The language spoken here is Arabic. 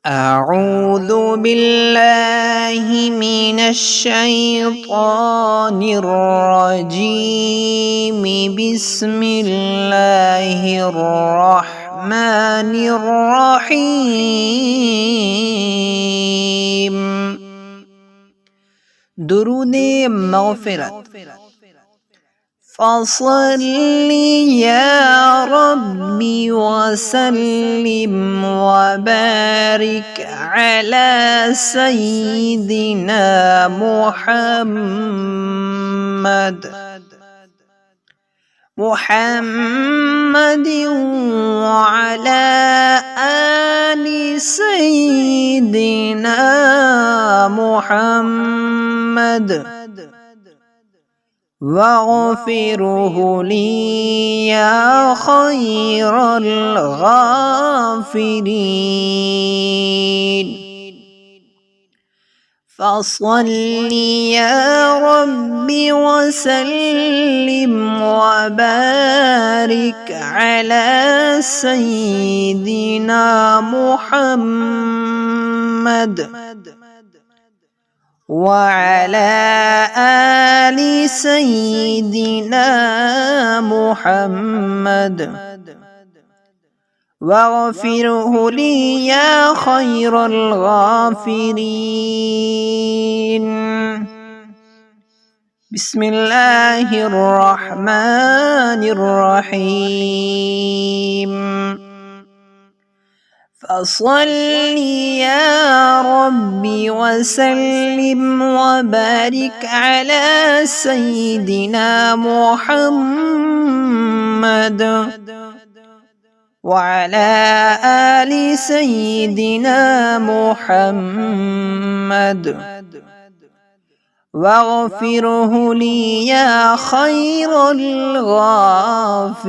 أعوذ بالله من الشيطان الرجيم. بسم الله الرحمن الرحيم. درود مغفرت. فصل يا ربي وسلم وبارك على سيدنا محمد وعلى آل سيدنا محمد واغفره لي يا خير الغافرين. فصل يا رب وسلم وبارك على سيدنا محمد وعلى آل سيدنا محمد واغفره لي يا خير الغافرين. بسم الله الرحمن الرحيم. فصل يا ربي وسلم وبارك على سيدنا محمد وعلى آل سيدنا محمد واغفره لي يا خير الغافرين.